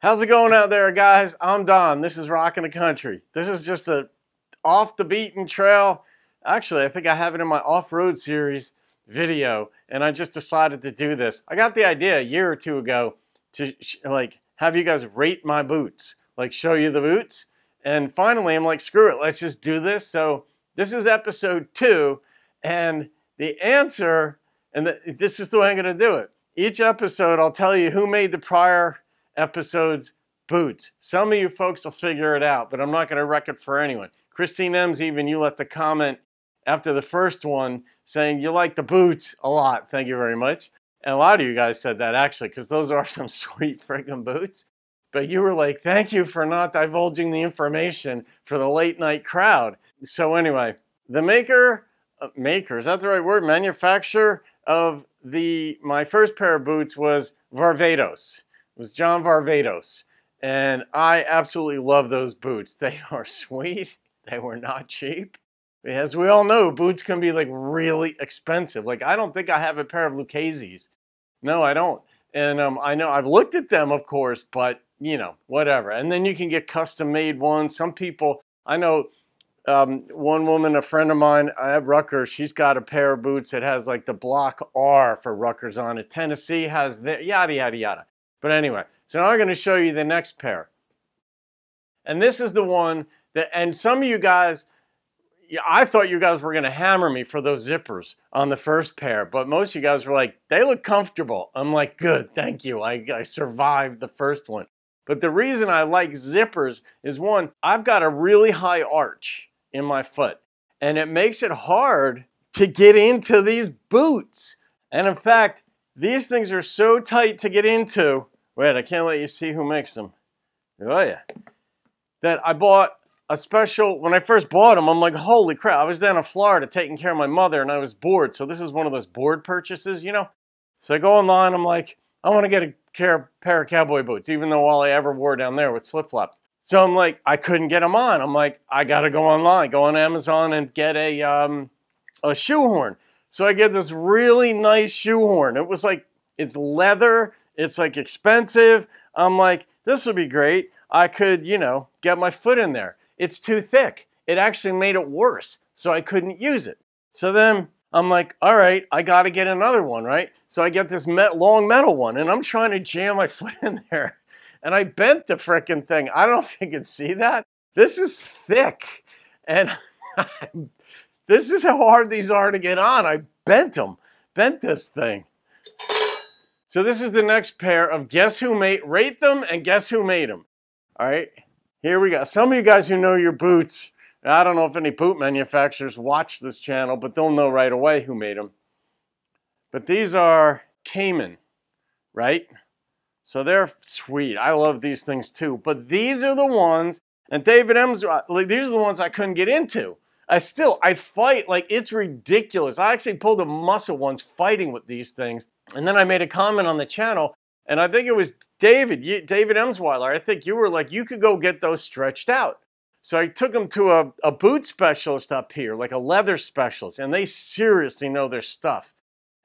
How's it going out there, guys? I'm Don. This is Rockin' the Country. This is just a off the beaten trail. Actually, I think I have it in my off-road series video, and I just decided to do this. I got the idea a year or two ago to have you guys rate my boots, like show you the boots. And finally, I'm like, screw it, let's just do this. So this is episode 2, and the answer, and this is the way I'm going to do it. Each episode, I'll tell you who made the prior episode's boots. Some of you folks will figure it out, but I'm not going to wreck it for anyone. Christine M's, even you left a comment after the first one saying you like the boots a lot. Thank you very much. And a lot of you guys said that actually, because those are some sweet friggin' boots. But you were like, thank you for not divulging the information for the late night crowd. So anyway, the maker, is that the right word? Manufacturer of my first pair of boots was Varvatos. It was John Varvatos. And I absolutely love those boots. They are sweet. They were not cheap. As we all know, boots can be like really expensive. Like I don't think I have a pair of Lucchese's. No, I don't. And I know I've looked at them, of course, but you know, whatever. And then you can get custom made ones. Some people, I know one woman, a friend of mine at Rutgers, she's got a pair of boots that has like the block R for Rutgers on it. Tennessee has yada, yada, yada. But anyway, so now I'm going to show you the next pair. And this is the one that, and some of you guys, I thought you guys were going to hammer me for those zippers on the first pair, but most of you guys were like, they look comfortable. I'm like, good, thank you. I survived the first one. But the reason I like zippers is one, I've got a really high arch in my foot, and it makes it hard to get into these boots. And in fact, these things are so tight to get into. Wait, I can't let you see who makes them. Oh yeah. That I bought a special, when I first bought them, I'm like, holy crap. I was down in Florida taking care of my mother and I was bored. So this is one of those bored purchases, you know? So I go online, I'm like, I want to get a pair of cowboy boots, even though all I ever wore down there was flip-flops. So I'm like, I couldn't get them on. I'm like, I got to go online, go on Amazon and get a shoehorn. So I get this really nice shoehorn. It was like, it's leather. It's like expensive. I'm like, this would be great. I could, you know, get my foot in there. It's too thick. It actually made it worse. So I couldn't use it. So then I'm like, all right, I got to get another one, right? So I get this long metal one and I'm trying to jam my foot in there. And I bent the frickin' thing. I don't know if you can see that. This is thick. And this is how hard these are to get on. I bent them. Bent this thing. So this is the next pair of guess who made, rate them and guess who made them. All right, here we go. Some of you guys who know your boots, I don't know if any boot manufacturers watch this channel, but they'll know right away who made them. But these are Cayman, right? So they're sweet. I love these things too. But these are the ones, and David M's, like, these are the ones I couldn't get into. I fight like it's ridiculous. I actually pulled a muscle once fighting with these things. And then I made a comment on the channel, and I think it was David Emsweiler. I think you were like, you could go get those stretched out. So I took them to a boot specialist up here, like a leather specialist, and they seriously know their stuff.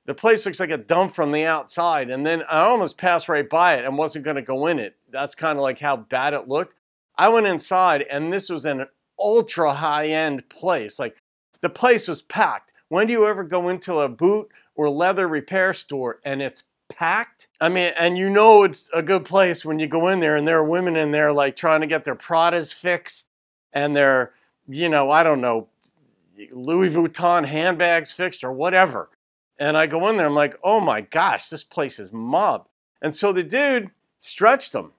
The place looks like a dump from the outside, and then I almost passed right by it and wasn't going to go in it. That's kind of like how bad it looked. I went inside, and this was an ultra high-end place. Like, the place was packed. When do you ever go into a boot or leather repair store and it's packed? I mean, and you know it's a good place when you go in there and there are women in there like trying to get their Pradas fixed and their, you know, I don't know, Louis Vuitton handbags fixed or whatever. And I go in there, I'm like, oh my gosh, this place is mobbed. And so the dude stretched them.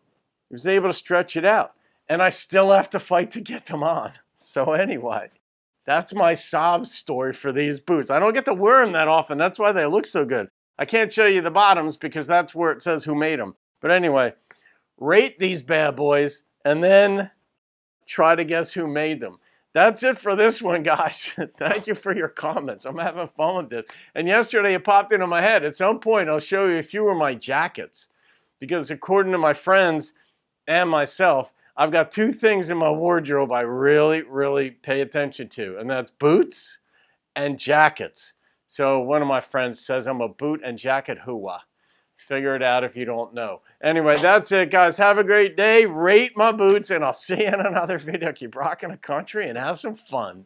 He was able to stretch it out. And I still have to fight to get them on. So anyway, that's my sob story for these boots. I don't get to wear them that often. That's why they look so good. I can't show you the bottoms because that's where it says who made them. But anyway, rate these bad boys and then try to guess who made them. That's it for this one, guys. Thank you for your comments. I'm having fun with this. And yesterday it popped into my head. At some point, I'll show you a few of my jackets. Because according to my friends and myself, I've got 2 things in my wardrobe I really, really pay attention to. And that's boots and jackets. So one of my friends says I'm a boot and jacket hooah. Figure it out if you don't know. Anyway, that's it, guys. Have a great day. Rate my boots, and I'll see you in another video. Keep rocking the country and have some fun.